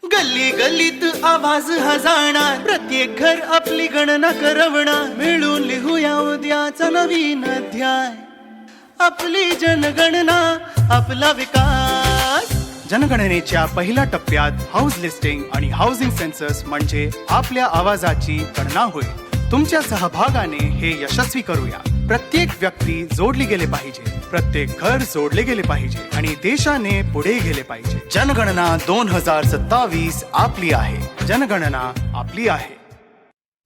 गल्ली गल्लीत आवाज हा जाणार, प्रत्येक घर आपली गणना करवणार. मिळून लिहूया उद्याचा नवीन अध्याय. आपली जनगणना आपला विकास. जनगणनेच्या पहिल्या टप्प्यात हाऊस लिस्टिंग आणि हाऊसिंग सेन्सस म्हणजे आपल्या आवाजाची गणना होईल. तुमच्या सहभागाने हे यशस्वी करूया. प्रत्येक व्यक्ती जोडली गेले पाहिजे, प्रत्येक घर जोडले गेले पाहिजे आणि देशाने पुढे गेले पाहिजे. जनगणना 2027 आपली आहे. जनगणना आपली आहे.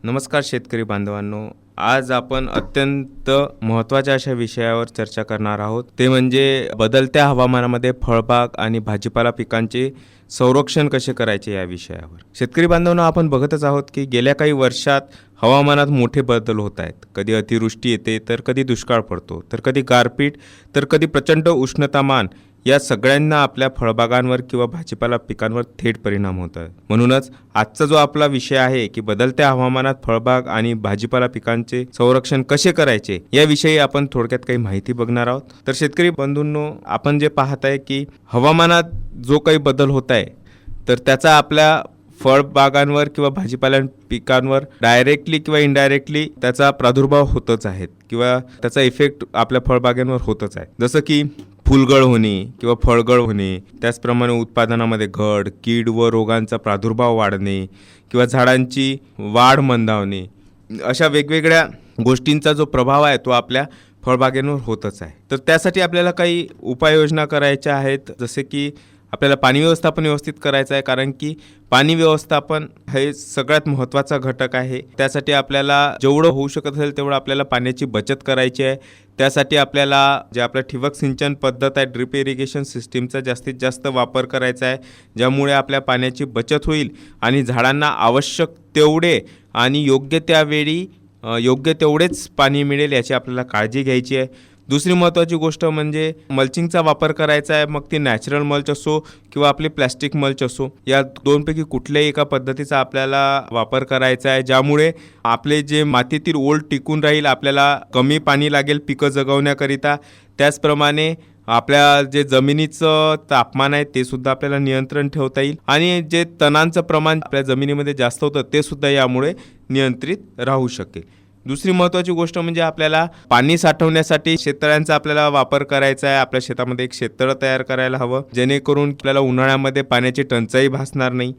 नमस्कार शेतकरी बांधवांनो, आज आपण अत्यंत महत्त्वाच्या अशा विषयावर चर्चा करणार आहोत. ते म्हणजे बदलत्या हवामानामध्ये फळबाग आणि भाजीपाला पिकांचे संरक्षण कसे करायचे या विषयावर. शेतकरी बांधवांनो, आपण बघतच आहोत की गेल्या काही वर्षात हवामानात मोठे बदल होत आहेत. कधी अतिवृष्टी येते, तर कधी दुष्काळ पडतो, तर कधी गारपीट, तर कधी प्रचंड उष्णतामान. या सगळ्यांना आपल्या फळबागांवर किंवा भाजीपाला पिकांवर थेट परिणाम होत आहे. म्हणूनच आजचा जो आपला विषय आहे की बदलत्या हवामानात फळबाग आणि भाजीपाला पिकांचे संरक्षण कसे करायचे याविषयी आपण थोडक्यात काही माहिती बघणार आहोत. तर शेतकरी बंधूंनो, आपण जे पाहत आहे की हवामानात जो काही बदल होत आहे, तर त्याचा आपल्या फळबागांवर किंवा भाजीपाला पिकांवर डायरेक्टली किंवा इनडायरेक्टली त्याचा प्रादुर्भाव होतच आहेत किंवा त्याचा इफेक्ट आपल्या फळबागांवर होतच आहे. जसं की फुलगळ होणे किंवा फळगळ होणे, त्याचप्रमाणे उत्पादनामध्ये घट, कीड व रोगांचा प्रादुर्भाव वाढणे किंवा झाडांची वाढ मंदावणे, अशा वेगवेगळ्या गोष्टींचा जो प्रभाव आहे तो आपल्या फळबागेंवर होतच आहे. तर त्यासाठी आपल्याला काही उपाययोजना करायच्या आहेत. जसे की आपल्याला पाणी व्यवस्थापन व्यवस्थित करायचं आहे, कारण की पाणी व्यवस्थापन हे सगळ्यात महत्त्वाचा घटक आहे. त्यासाठी आपल्याला जेवढं होऊ शकत असेल तेवढं आपल्याला पाण्याची बचत करायची आहे. त्यासाठी आपल्याला जे आपलं ठिबक सिंचन पद्धत आहे, ड्रिप इरिगेशन सिस्टीमचा जास्तीत जास्त वापर करायचा आहे, ज्यामुळे आपल्या पाण्याची बचत होईल आणि झाडांना आवश्यक तेवढे आणि योग्य त्यावेळी योग्य तेवढेच पाणी मिळेल याची आपल्याला काळजी घ्यायची आहे. दुसरी महत्त्वाची गोष्ट म्हणजे मल्चिंगचा वापर करायचा आहे. मग ती नॅचरल मल्च असो किंवा आपली प्लॅस्टिक मल्च असो, या दोनपैकी कुठल्याही एका पद्धतीचा आपल्याला वापर करायचा आहे, ज्यामुळे आपले जे मातीतील ओल टिकून राहील, आपल्याला कमी पाणी लागेल पिकं जगवण्याकरिता. त्याचप्रमाणे आपल्या जे जमिनीचं तापमान आहे ते सुद्धा आपल्याला नियंत्रण ठेवता येईल आणि जे तणांचं प्रमाण आपल्या जमिनीमध्ये जास्त होतं ते सुद्धा यामुळे नियंत्रित राहू शकेल. दुसरी महत्त्वाची गोष्ट म्हणजे आपल्याला पाणी साठवण्यासाठी शेततळ्यांचा आपल्याला वापर करायचा आहे. आपल्या शेतामध्ये एक शेततळं तयार करायला हवं, जेणेकरून आपल्याला उन्हाळ्यामध्ये पाण्याची टंचाई भासणार नाही.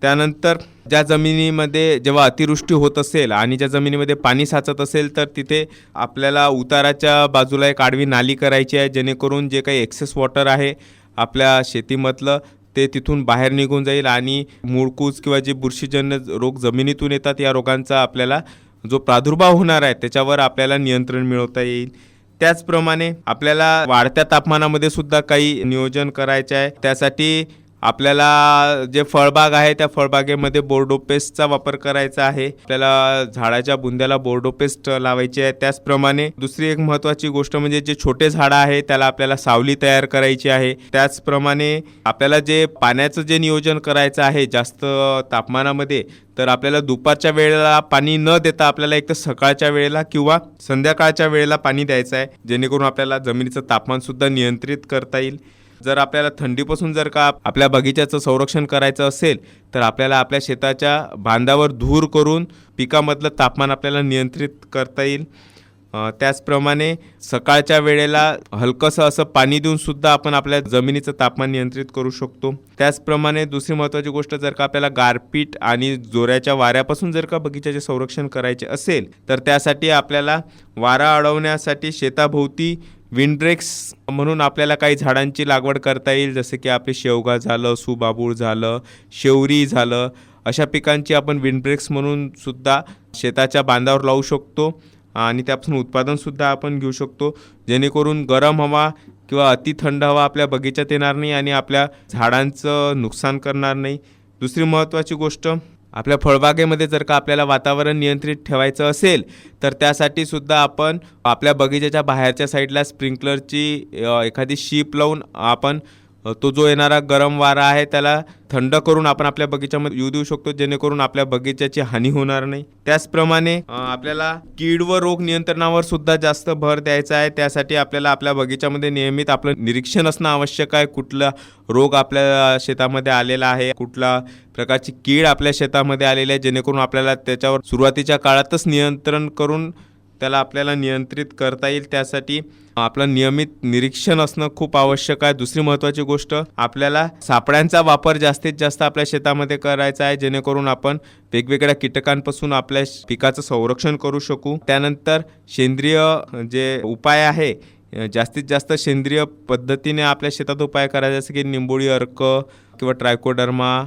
त्यानंतर ज्या जमिनीमध्ये जेव्हा अतिवृष्टी होत असेल आणि ज्या जमिनीमध्ये पाणी साचत असेल, तर तिथे आपल्याला उताराच्या बाजूला एक आडवी नाली करायची आहे, जेणेकरून जे काही एक्सेस वॉटर आहे आपल्या शेतीमधलं ते तिथून बाहेर निघून जाईल आणि मुळकूज किंवा जे बुरशीजन्य रोग जमिनीतून येतात, या रोगांचा आपल्याला जो प्रादुर्भाव होणार आहे त्याच्यावर आपल्याला नियंत्रण मिळवता येईल. त्याचप्रमाणे आपल्याला वाढत्या तापमानामध्ये सुद्धा काही नियोजन करायचे आहे. त्यासाठी आपल्याला जे फळबाग आहे त्या फळबागेमध्ये बोर्डो पेस्टचा वापर करायचा आहे. आपल्याला झाडाच्या बुंद्याला बोर्डो पेस्ट लावायची आहे. त्याचप्रमाणे दुसरी एक महत्त्वाची गोष्ट म्हणजे जे छोटे झाडं आहे त्याला आपल्याला सावली तयार करायची आहे. त्याचप्रमाणे आपल्याला जे पाण्याचं जे नियोजन करायचं आहे जास्त तापमानामध्ये, तर आपल्याला दुपारच्या वेळेला पाणी न देता आपल्याला एक तर सकाळच्या वेळेला किंवा संध्याकाळच्या वेळेला पाणी द्यायचं आहे, जेणेकरून आपल्याला जमिनीचं तापमानसुद्धा नियंत्रित करता येईल. जर आपल्याला थंडीपासून जर का आपल्या बगीच्याचं संरक्षण करायचं असेल, तर आपल्याला आपल्या शेताच्या बांधावर धूर करून पिकामधलं तापमान आपल्याला नियंत्रित करता येईल. त्याचप्रमाणे सकाळच्या वेळेला हलकंसं असं पाणी देऊन सुद्धा आपण आपल्या जमिनीचं तापमान नियंत्रित करू शकतो. त्याचप्रमाणे दुसरी महत्त्वाची गोष्ट, जर का आपल्याला गारपीट आणि जोराच्या वाऱ्यापासून जर का बगीच्याचे संरक्षण करायचे असेल, तर त्यासाठी आपल्याला वारा अडवण्यासाठी शेताभोवती विंडब्रेक्स म्हणून आपल्याला काही झाडांची लागवड करता येईल. जसे की आपले शेवगा झालं, सुबाबूळ झालं, शेवरी झालं, अशा पिकांची आपण विंडब्रेक्स म्हणून सुद्धा शेताच्या बांधावर लावू शकतो आणि त्यापासून उत्पादनसुद्धा आपण घेऊ शकतो, जेणेकरून गरम हवा किंवा अति थंड हवा आपल्या बगीच्यात येणार नाही आणि आपल्या झाडांचं नुकसान करणार नाही. दुसरी महत्त्वाची गोष्ट, आपल्या फळबागेमध्ये जर का आपल्याला वातावरण नियंत्रित ठेवायचं असेल, तर त्यासाठी सुद्धा आपण आपल्या बगीच्याच्या बाहेरच्या साईडला स्प्रिंकलरची एखादी शीप लावून आपण तो जो येणारा गरम वारा आहे त्याला थंड करून आपण आपल्या बगीच्यामध्ये येऊ देऊ शकतो, जेणेकरून आपल्या बगीच्याची हानी होणार नाही. त्याचप्रमाणे आपल्याला कीड व रोग नियंत्रणावर सुद्धा जास्त भर द्यायचा आहे. त्यासाठी आपल्याला आपल्या बगीच्यामध्ये नियमित आपलं निरीक्षण असणं आवश्यक आहे. कुठला रोग आपल्या शेतामध्ये आलेला आहे, कुठला प्रकारची कीड आपल्या शेतामध्ये आलेली आहे, जेणेकरून आपल्याला त्याच्यावर सुरुवातीच्या काळातच नियंत्रण करून त्याला आपल्याला नियंत्रित करता येईल. त्यासाठी आपलं नियमित निरीक्षण असणं खूप आवश्यक आहे. दुसरी महत्त्वाची गोष्ट, आपल्याला सापळ्यांचा वापर जास्तीत जास्त आपल्या शेतामध्ये करायचा आहे, जेणेकरून आपण वेगवेगळ्या कीटकांपासून आपल्या पिकाचं संरक्षण करू शकू. त्यानंतर सेंद्रिय जे उपाय आहे, जास्तीत जास्त सेंद्रिय पद्धतीने आपल्या शेतात उपाय करायचे, जसं की निंबोळी अर्क किंवा ट्रायकोडर्मा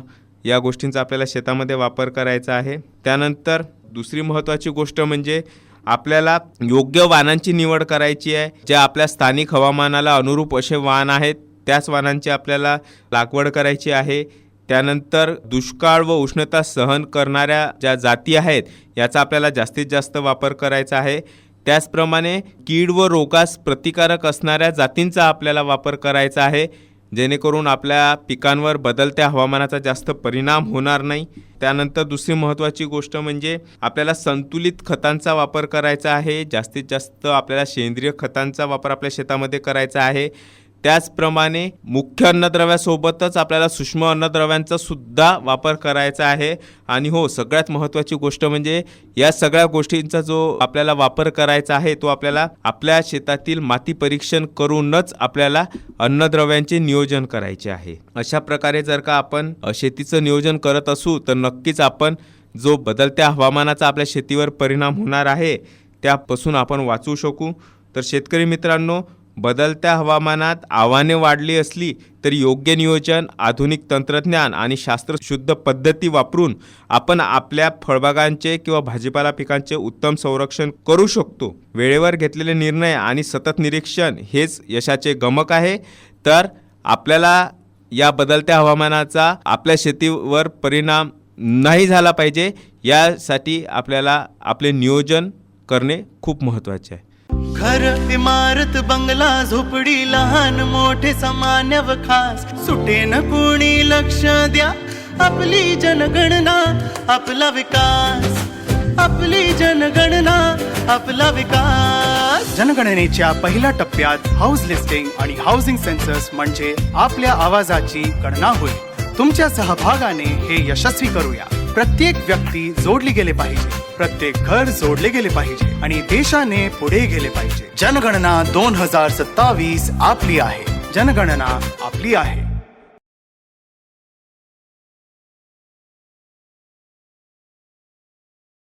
या गोष्टींचा आपल्याला शेतामध्ये वापर करायचा आहे. त्यानंतर दुसरी महत्त्वाची गोष्ट म्हणजे आपल्याला योग्य वाणांची निवड करायची आहे. जे आपल्या स्थानिक हवामानाला अनुरूप असे वाण आहेत, त्याच वाणांची आपल्याला लागवड करायची आहे. त्यानंतर दुष्काळ व उष्णता सहन करणाऱ्या ज्या जाती आहेत याचा आपल्याला जास्तीत जास्त वापर करायचा आहे. त्याचप्रमाणे कीड व रोगास प्रतिकारक असणाऱ्या जातींचा आपल्याला वापर करायचा आहे, जेणेकरून आपल्या पिकांवर बदलत्या हवामानाचा जास्त परिणाम होणार नाही. त्यानंतर दुसरी महत्त्वाची गोष्ट म्हणजे आपल्याला संतुलित खतांचा वापर करायचा आहे. जास्तीत जास्त आपल्याला सेंद्रिय खतांचा वापर आपल्या शेतामध्ये करायचा आहे. त्याचप्रमाणे मुख्य अन्नद्रव्यासोबतच आपल्याला सूक्ष्म अन्नद्रव्यांचा सुद्धा वापर करायचा आहे. आणि हो, सगळ्यात महत्त्वाची गोष्ट म्हणजे या सगळ्या गोष्टींचा जो आपल्याला वापर करायचा आहे तो आपल्याला आपल्या शेतातील माती परीक्षण करूनच आपल्याला अन्नद्रव्यांचे नियोजन करायचे आहे. अशा प्रकारे जर का आपण शेतीचं नियोजन करत असू तर नक्कीच आपण जो बदलत्या हवामानाचा आपल्या शेतीवर परिणाम होणार आहे त्यापासून आपण वाचू शकू. तर शेतकरी मित्रांनो, बदलत्या हवामानात आव्हाने वाढली असली तरी योग्य नियोजन, आधुनिक तंत्रज्ञान आणि शास्त्रशुद्ध पद्धती वापरून आपण आपल्या फळबागांचे किंवा भाजीपाला पिकांचे उत्तम संरक्षण करू शकतो. वेळेवर घेतलेले निर्णय आणि सतत निरीक्षण हेच यशाचे गमक आहे. तर आपल्याला या बदलत्या हवामानाचा आपल्या शेतीवर परिणाम नाही झाला पाहिजे, यासाठी आपल्याला आपले नियोजन करणे खूप महत्त्वाचे आहे. घर, इमारत, बंगला, झोपडी, लहान मोठे सामान्य व खास, सुटे न कोणी लक्ष द्या. आपली जनगणना आपला विकास, आपली जनगणना आपला विकास. जनगणनेच्या पहिल्या टप्प्यात हाऊस लिस्टिंग आणि हाऊसिंग सेन्सस म्हणजे आपल्या आवाजाची गणना होईल. तुमच्या सहभागाने हे यशस्वी करूया. प्रत्येक व्यक्ती जोडली गेले पाहिजे, प्रत्येक घर जोडले गेले पाहिजे आणि देशाने पुढे गेले पाहिजे. जनगणना 2027 आपली आहे. जनगणना आपली आहे.